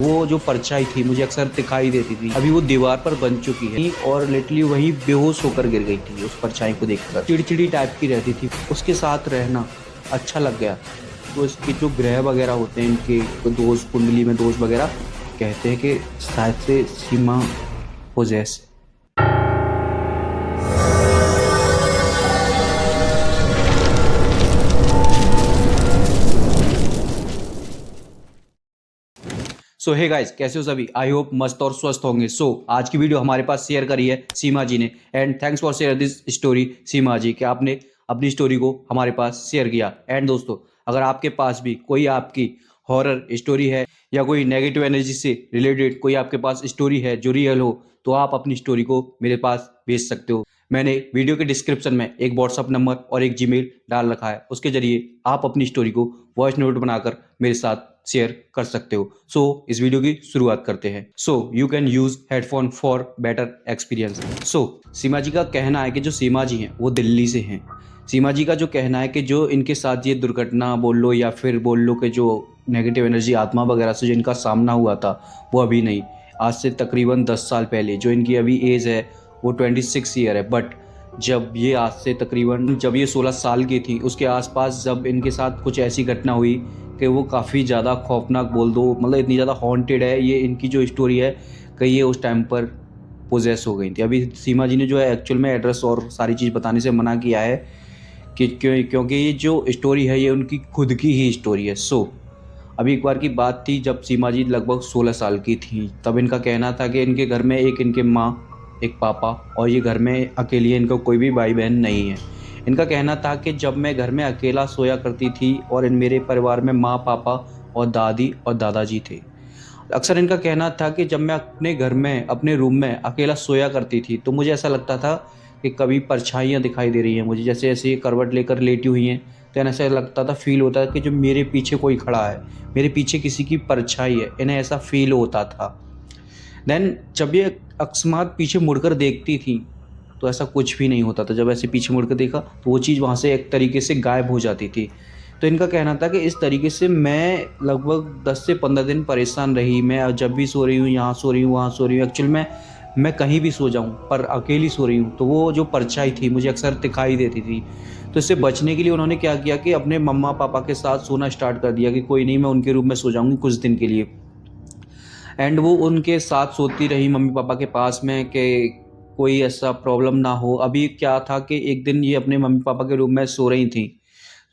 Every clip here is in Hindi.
वो जो परछाई थी मुझे अक्सर दिखाई देती थी, अभी वो दीवार पर बन चुकी है और लिटरली वही बेहोश होकर गिर गई थी। उस परछाई को देखकर चिड़चिड़ी टाइप की रहती थी, उसके साथ रहना अच्छा लग गया। तो इसके जो ग्रह वगैरह होते हैं, इनके दोस्त कुंडली में दोस्त वगैरह कहते हैं कि शायद से सीमा पोजेस। सो हे गाइस, कैसे हो सभी? आई होप मस्त और स्वस्थ होंगे। आज की वीडियो हमारे पास शेयर करी है सीमा जी ने, and thanks for share this story Seema ji, कि आपने अपनी स्टोरी को हमारे पास शेयर किया। एंड दोस्तों, अगर आपके पास भी कोई आपकी हॉरर स्टोरी है या कोई नेगेटिव एनर्जी से रिलेटेड कोई आपके पास स्टोरी है जो रियल हो, तो आप अपनी स्टोरी को मेरे पास भेज सकते हो। मैंने वीडियो के डिस्क्रिप्शन में एक व्हाट्सअप नंबर और एक जीमेल डाल रखा है, उसके जरिए आप अपनी स्टोरी को वॉइस नोट बनाकर मेरे साथ शेयर कर सकते हो। इस वीडियो की शुरुआत करते हैं। You can use headphone for better experience. Seema ji का कहना है कि जो सीमा जी हैं वो दिल्ली से हैं। सीमा जी का जो कहना है कि जो इनके साथ ये दुर्घटना बोल लो या फिर बोल लो कि जो नेगेटिव एनर्जी आत्मा वगैरह से जो इनका सामना हुआ था वो अभी नहीं, आज से तकरीबन 10 साल पहले, जो इनकी अभी एज है वो 26 ईयर है। बट जब ये आज से तकरीबन जब ये 16 साल की थी, उसके आसपास जब इनके साथ कुछ ऐसी घटना हुई कि वो काफ़ी ज़्यादा खौफनाक बोल दो, मतलब इतनी ज़्यादा हॉन्टेड है ये इनकी जो स्टोरी है कि ये उस टाइम पर पोजेस हो गई थी। अभी सीमा जी ने जो है एक्चुअल में एड्रेस और सारी चीज़ बताने से मना किया है कि क्योंकि ये जो स्टोरी है ये उनकी खुद की ही स्टोरी है। अभी एक बार की बात थी जब सीमा जी लगभग 16 साल की थी, तब इनका कहना था कि इनके घर में एक इनके माँ, एक पापा, और ये घर में अकेली है, इनका कोई भी भाई बहन नहीं है। इनका कहना था कि जब मैं घर में अकेला सोया करती थी और इन मेरे परिवार में माँ, पापा और दादी और दादाजी थे। अक्सर इनका कहना था कि जब मैं अपने घर में अपने रूम में अकेला सोया करती थी तो मुझे ऐसा लगता था कि कभी परछाइयाँ दिखाई दे रही हैं मुझे, जैसे ऐसे करवट लेकर लेटी हुई हैं, तो ऐसा लगता था, फील होता था कि जो मेरे पीछे कोई खड़ा है, मेरे पीछे किसी की परछाई है, इन्हें ऐसा फील होता था। देन जब ये अकस्मात पीछे मुड़कर देखती थी तो ऐसा कुछ भी नहीं होता था। जब ऐसे पीछे मुड़कर देखा तो वो चीज़ वहाँ से एक तरीके से गायब हो जाती थी। तो इनका कहना था कि इस तरीके से मैं लगभग 10 से 15 दिन परेशान रही। मैं जब भी सो रही हूँ, यहाँ सो रही हूँ, वहाँ सो रही हूँ, एक्चुअल में मैं कहीं भी सो जाऊँ पर अकेली सो रही हूँ, तो वो जो परछाई थी मुझे अक्सर दिखाई देती थी। तो इससे बचने के लिए उन्होंने क्या किया कि अपने मम्मा पापा के साथ सोना स्टार्ट कर दिया कि कोई नहीं, मैं उनके रूम में सो जाऊँगी कुछ दिन के लिए। एंड वो उनके साथ सोती रही मम्मी पापा के पास में कि कोई ऐसा प्रॉब्लम ना हो। अभी क्या था कि एक दिन ये अपने मम्मी पापा के रूम में सो रही थी,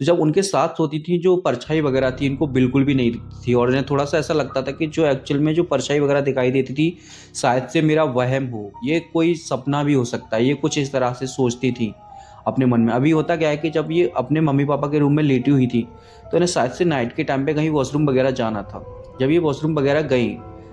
तो जब उनके साथ सोती थी जो परछाई वगैरह थी इनको बिल्कुल भी नहीं दिखती थी, और इन्हें थोड़ा सा ऐसा लगता था कि जो एक्चुअल में जो परछाई वगैरह दिखाई देती थी शायद से मेरा वहम हो, ये कोई सपना भी हो सकता है, ये कुछ इस तरह से सोचती थी अपने मन में। अभी होता क्या है कि जब ये अपने मम्मी पापा के रूम में लेटी हुई थी तो इन्हें शायद से नाइट के टाइम पे कहीं वॉशरूम वगैरह जाना था। जब ये वॉशरूम वगैरह गई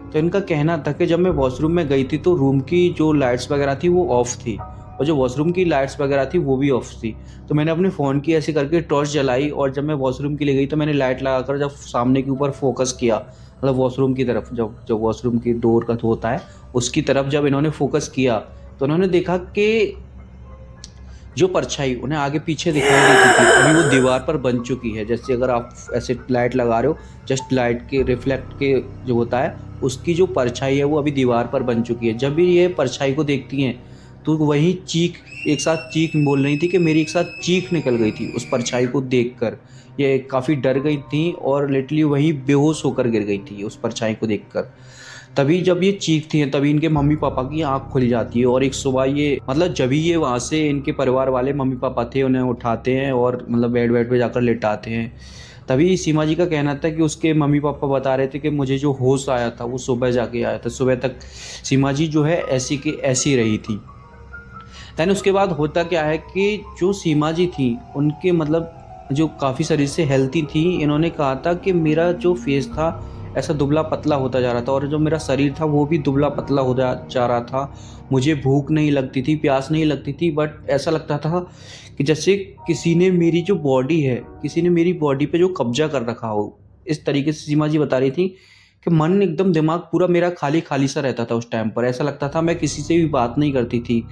तो इनका कहना था कि जब मैं वॉशरूम में गई थी तो रूम की जो लाइट्स वगैरह थी वो ऑफ थी और जो वॉशरूम की लाइट्स वगैरह थी वो भी ऑफ थी। तो मैंने अपने फ़ोन की ऐसे करके टॉर्च जलाई और जब मैं वॉशरूम के लिए गई तो मैंने लाइट लगाकर जब सामने के ऊपर फोकस किया, मतलब वॉशरूम की तरफ, जब वॉशरूम की डोर का होता है उसकी तरफ जब इन्होंने फोकस किया तो उन्होंने देखा कि जो परछाई उन्हें आगे पीछे दिखाई देती थी अभी वो दीवार पर बन चुकी है। जैसे अगर आप ऐसे लाइट लगा रहे हो, जस्ट लाइट के रिफ्लेक्ट के जो होता है उसकी जो परछाई है वो अभी दीवार पर बन चुकी है। जब भी ये परछाई को देखती हैं तो वही चीख, एक साथ चीख बोल रही थी कि मेरी एक साथ चीख निकल गई थी उस परछाई को देखकर। ये काफ़ी डर गई थी और लिटरली वही बेहोश होकर गिर गई थी उस परछाई को देखकर। तभी जब ये चीखती हैं तभी इनके मम्मी पापा की आँख खुल जाती है और एक सुबह ये, मतलब जब भी ये वहाँ से, इनके परिवार वाले मम्मी पापा थे, उन्हें उठाते हैं और मतलब बेड पे जाकर लेटाते हैं। तभी सीमा जी का कहना था कि उसके मम्मी पापा बता रहे थे कि मुझे जो होश आया था वो सुबह जाके आया था। सुबह तक सीमा जी जो है ऐसी की ऐसी रही थी। दैन उसके बाद होता क्या है कि जो सीमा जी थी उनके मतलब जो काफ़ी शरीर से हेल्थी थी, इन्होंने कहा था कि मेरा जो फेस था ऐसा दुबला पतला होता जा रहा था और जो मेरा शरीर था वो भी दुबला पतला हो जा रहा था। मुझे भूख नहीं लगती थी, प्यास नहीं लगती थी, बट ऐसा लगता था कि जैसे किसी ने मेरी जो बॉडी है, किसी ने मेरी बॉडी पे जो कब्जा कर रखा हो। इस तरीके से सीमा जी बता रही थी कि मन एकदम, दिमाग पूरा मेरा खाली खाली सा रहता था उस टाइम पर। ऐसा लगता था मैं किसी से भी बात नहीं करती थी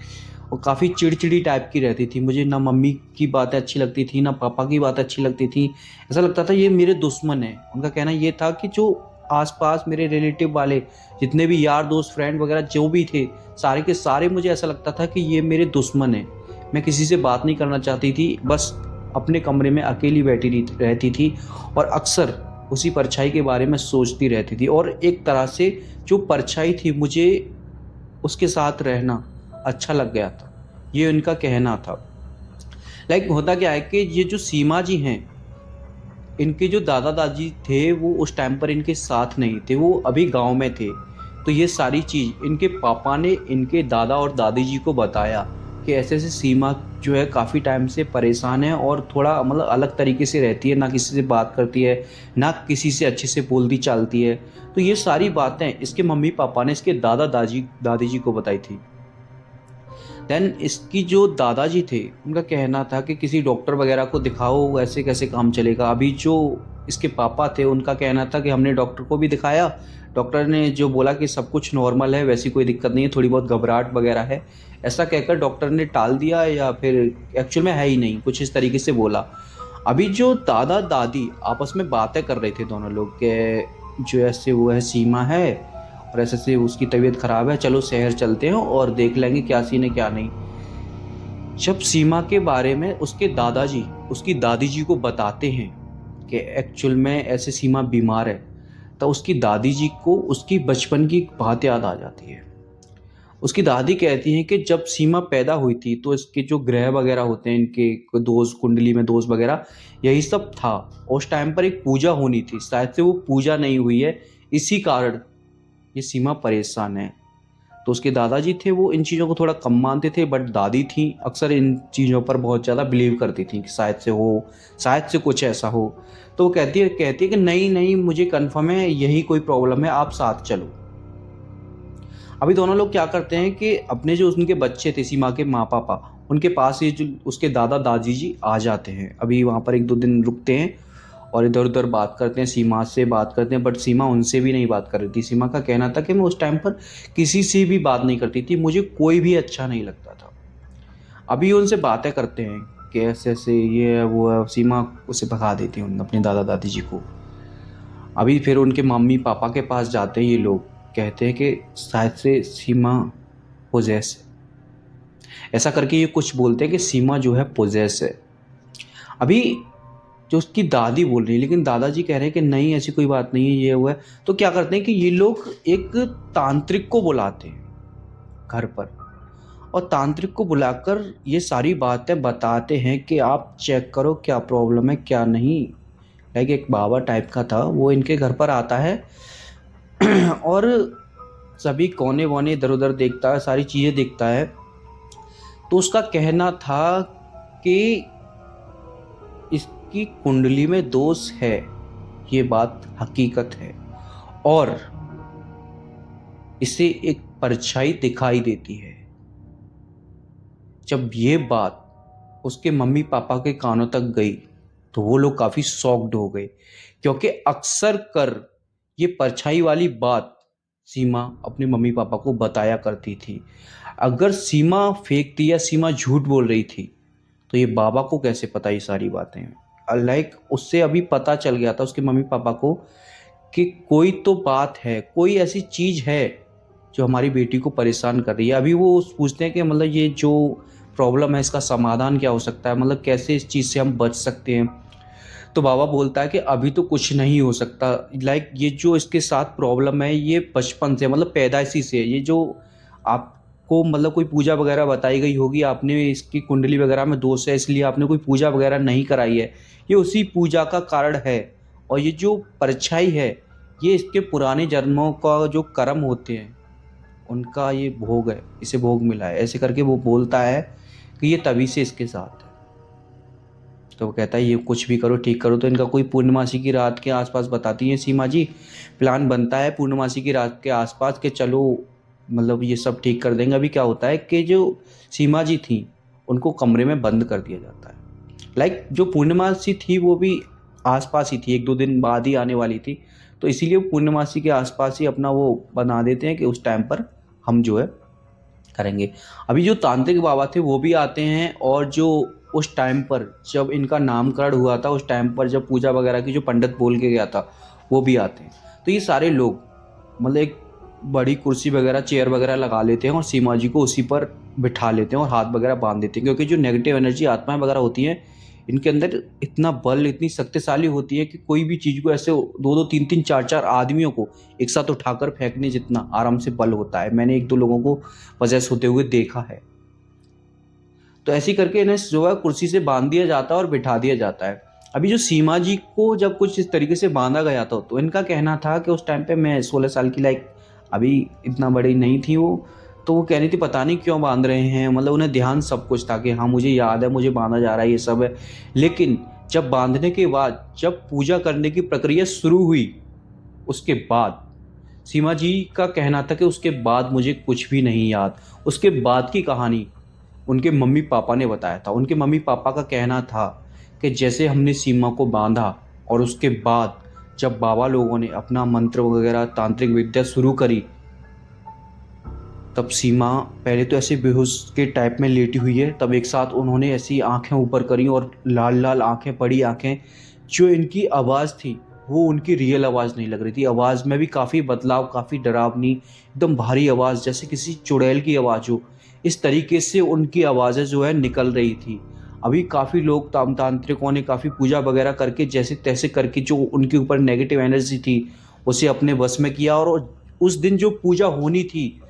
और काफ़ी चिड़चिड़ी टाइप की रहती थी। मुझे ना मम्मी की बातें अच्छी लगती थी ना पापा की बातें अच्छी लगती थी। ऐसा लगता था ये मेरे दुश्मन हैं। उनका कहना ये था कि जो आसपास मेरे रिलेटिव वाले जितने भी यार दोस्त फ्रेंड वगैरह जो भी थे, सारे के सारे मुझे ऐसा लगता था कि ये मेरे दुश्मन हैं। मैं किसी से बात नहीं करना चाहती थी, बस अपने कमरे में अकेली बैठी रहती थी और अक्सर उसी परछाई के बारे में सोचती रहती थी। और एक तरह से जो परछाई थी, मुझे उसके साथ रहना अच्छा लग गया था, ये उनका कहना था। होता क्या है कि ये जो सीमा जी हैं, इनके जो दादा दादी थे वो उस टाइम पर इनके साथ नहीं थे, वो अभी गांव में थे। तो ये सारी चीज़ इनके पापा ने इनके दादा और दादी जी को बताया कि ऐसे ऐसे सीमा जो है काफ़ी टाइम से परेशान है और थोड़ा अलग तरीके से रहती है, ना किसी से बात करती है, ना किसी से अच्छे से बोलती चालती है। तो ये सारी बातें इसके मम्मी पापा ने इसके दादा दादी जी को बताई थी। देन इसकी जो दादाजी थे, उनका कहना था कि किसी डॉक्टर वगैरह को दिखाओ, ऐसे कैसे काम चलेगा। अभी जो इसके पापा थे, उनका कहना था कि हमने डॉक्टर को भी दिखाया, डॉक्टर ने जो बोला कि सब कुछ नॉर्मल है, वैसी कोई दिक्कत नहीं है, थोड़ी बहुत घबराहट वगैरह है, ऐसा कहकर डॉक्टर ने टाल दिया, या फिर एक्चुअल में है ही नहीं, कुछ इस तरीके से बोला। अभी जो दादा दादी आपस में बातें कर रहे थे दोनों लोग के, जो ऐसे वो है सीमा है और ऐसे से उसकी तबीयत ख़राब है, चलो शहर चलते हैं और देख लेंगे क्या सीन है क्या नहीं। जब सीमा के बारे में उसके दादाजी उसकी दादी जी को बताते हैं कि एक्चुअल में ऐसे सीमा बीमार है, तो उसकी दादी जी को उसकी बचपन की एक बात याद आ जाती है। उसकी दादी कहती हैं कि जब सीमा पैदा हुई थी तो इसके जो ग्रह वगैरह होते हैं, इनके दोष कुंडली में दोष वगैरह, यही सब था। उस टाइम पर एक पूजा होनी थी, शायद से वो पूजा नहीं हुई है, इसी कारण ये सीमा परेशान है। तो उसके दादाजी थे वो इन चीज़ों को थोड़ा कम मानते थे, बट दादी थी अक्सर इन चीज़ों पर बहुत ज़्यादा बिलीव करती थी कि शायद से हो, शायद से कुछ ऐसा हो। तो वो कहती है कि नहीं नहीं, मुझे कन्फर्म है यही कोई प्रॉब्लम है, आप साथ चलो। अभी दोनों लोग क्या करते हैं कि अपने जो उनके बच्चे थे, सीमा के माँ पापा, उनके पास ही जो उसके दादा दादी जी आ जाते हैं। अभी वहाँ पर 1-2 दिन रुकते हैं और इधर उधर बात करते हैं, सीमा से बात करते हैं, बट सीमा उनसे भी नहीं बात कर रही थी। सीमा का कहना था कि मैं उस टाइम पर किसी से भी बात नहीं करती थी, मुझे कोई भी अच्छा नहीं लगता था। अभी उनसे बातें करते हैं कि ऐसे ऐसे ये है वो है, सीमा उसे भगा देती है अपने दादा दादी जी को। अभी फिर उनके मम्मी पापा के पास जाते हैं ये लोग, कहते हैं कि शायद से सीमा पोजेस है, ऐसा करके ये कुछ बोलते हैं कि सीमा जो है पोजेस है। अभी जो उसकी दादी बोल रही है, लेकिन दादाजी कह रहे हैं कि नहीं ऐसी कोई बात नहीं है, ये हुआ है। तो क्या करते हैं कि ये लोग एक तांत्रिक को बुलाते हैं घर पर, और तांत्रिक को बुलाकर ये सारी बातें बताते हैं कि आप चेक करो क्या प्रॉब्लम है क्या नहीं। एक बाबा टाइप का था, वो इनके घर पर आता है और सभी कोने वोने इधर उधर देखता है, सारी चीज़ें देखता है। तो उसका कहना था कि इसकी कुंडली में दोष है, ये बात हकीकत है, और इसे एक परछाई दिखाई देती है। जब ये बात उसके मम्मी पापा के कानों तक गई तो वो लोग काफ़ी शॉक्ड हो गए, क्योंकि अक्सर कर ये परछाई वाली बात सीमा अपने मम्मी पापा को बताया करती थी। अगर सीमा फेक थी या सीमा झूठ बोल रही थी तो ये बाबा को कैसे पता ये सारी बातें। उससे अभी पता चल गया था उसके मम्मी पापा को कि कोई तो बात है, कोई ऐसी चीज़ है जो हमारी बेटी को परेशान कर रही है। अभी वो पूछते हैं कि ये जो प्रॉब्लम है इसका समाधान क्या हो सकता है, कैसे इस चीज़ से हम बच सकते हैं। तो बाबा बोलता है कि अभी तो कुछ नहीं हो सकता। ये जो इसके साथ प्रॉब्लम है ये बचपन से पैदाइशी से है। ये जो आपको कोई पूजा वगैरह बताई गई होगी, आपने इसकी कुंडली वगैरह में दोष है इसलिए आपने कोई पूजा वगैरह नहीं कराई है, ये उसी पूजा का कारण है। और ये जो परछाई है ये इसके पुराने जन्मों का जो कर्म होते हैं उनका ये भोग है, इसे भोग मिला है, ऐसे करके वो बोलता है कि ये तभी से इसके साथ है। तो वो कहता है ये कुछ भी करो ठीक करो। तो इनका कोई पूर्णमासी की रात के आसपास बताती हैं सीमा जी, प्लान बनता है पूर्णमासी की रात के आसपास कि चलो ये सब ठीक कर देंगे। अभी क्या होता है कि जो सीमा जी थी उनको कमरे में बंद कर दिया जाता है। जो पूर्णमासी थी वो भी आसपास ही थी, 1-2 दिन बाद ही आने वाली थी, तो इसीलिए पूर्णमासी के आसपास ही अपना वो बना देते हैं कि उस टाइम पर हम जो है करेंगे। अभी जो तांत्रिक बाबा थे वो भी आते हैं, और जो उस टाइम पर जब इनका नामकरण हुआ था, उस टाइम पर जब पूजा वगैरह की जो पंडित बोल के गया था वो भी आते हैं। तो ये सारे लोग मतलब एक बड़ी कुर्सी वगैरह चेयर वगैरह लगा लेते हैं और सीमा जी को उसी पर बिठा लेते हैं और हाथ वगैरह बांध देते हैं, क्योंकि जो नेगेटिव एनर्जी आत्माएं वगैरह होती हैं इनके अंदर इतना बल, इतनी शक्तिशाली होती है कि कोई भी चीज़ को ऐसे दो दो तीन तीन चार चार आदमियों को एक साथ उठाकर फेंकने जितना आराम से बल होता है। मैंने एक दो लोगों को पजेस होते हुए देखा है। तो ऐसे करके इन्हें जो है कुर्सी से बांध दिया जाता है और बिठा दिया जाता है। अभी जो सीमा जी को जब कुछ इस तरीके से बांधा गया था तो इनका कहना था कि उस टाइम पे मैं 16 साल की, लाइक अभी इतना बड़ी नहीं थी वो, तो वो कह रही थी पता नहीं क्यों बांध रहे हैं, मतलब उन्हें ध्यान सब कुछ था कि हाँ मुझे याद है, मुझे बांधा जा रहा है, ये सब है। लेकिन जब बांधने के बाद जब पूजा करने की प्रक्रिया शुरू हुई उसके बाद सीमा जी का कहना था कि उसके बाद मुझे कुछ भी नहीं याद। उसके बाद की कहानी उनके मम्मी पापा ने बताया था। उनके मम्मी पापा का कहना था कि जैसे हमने सीमा को बांधा और उसके बाद जब बाबा लोगों ने अपना मंत्र वगैरह तांत्रिक विद्या शुरू करी, तब सीमा पहले तो ऐसे बेहोश के टाइप में लेटी हुई है, तब एक साथ उन्होंने ऐसी आंखें ऊपर करी और लाल लाल आंखें, बड़ी आंखें। जो इनकी आवाज़ थी वो उनकी रियल आवाज़ नहीं लग रही थी। आवाज़ में भी काफ़ी बदलाव, काफ़ी डरावनी, एकदम भारी आवाज़, जैसे किसी चुड़ैल की आवाज़ हो, इस तरीके से उनकी आवाज़ें जो है निकल रही थी। अभी काफ़ी लोग तांत्रिकों ने काफ़ी पूजा वगैरह करके जैसे तैसे करके जो उनके ऊपर नेगेटिव एनर्जी थी उसे अपने बस में किया, और उस दिन जो पूजा होनी थी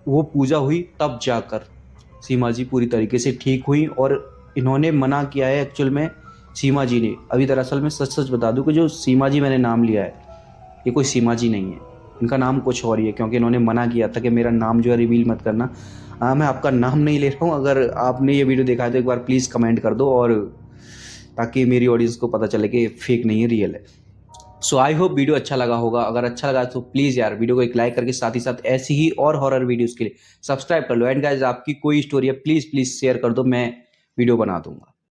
वो पूजा हुई, तब जाकर सीमा जी पूरी तरीके से ठीक हुई। और इन्होंने मना किया है एक्चुअल में सीमा जी ने। अभी दरअसल मैं सच सच बता दूं कि जो सीमा जी मैंने नाम लिया है ये कोई सीमा जी नहीं है, इनका नाम कुछ और ही है, क्योंकि इन्होंने मना किया था कि मेरा नाम जो है रिवील मत करना। मैं आपका नाम नहीं ले रहा हूँ। अगर आपने ये वीडियो देखा है तो एक बार प्लीज़ कमेंट कर दो, और ताकि मेरी ऑडियंस को पता चले कि फेक नहीं है, रियल है। सो आई होप वीडियो अच्छा लगा होगा। अगर अच्छा लगा तो प्लीज़ यार वीडियो को एक लाइक करके साथ ही साथ ऐसी ही और हॉरर वीडियोस के लिए सब्सक्राइब कर लो। एंड गाइस आपकी कोई स्टोरी है प्लीज़ प्लीज़ शेयर कर दो, मैं वीडियो बना दूंगा।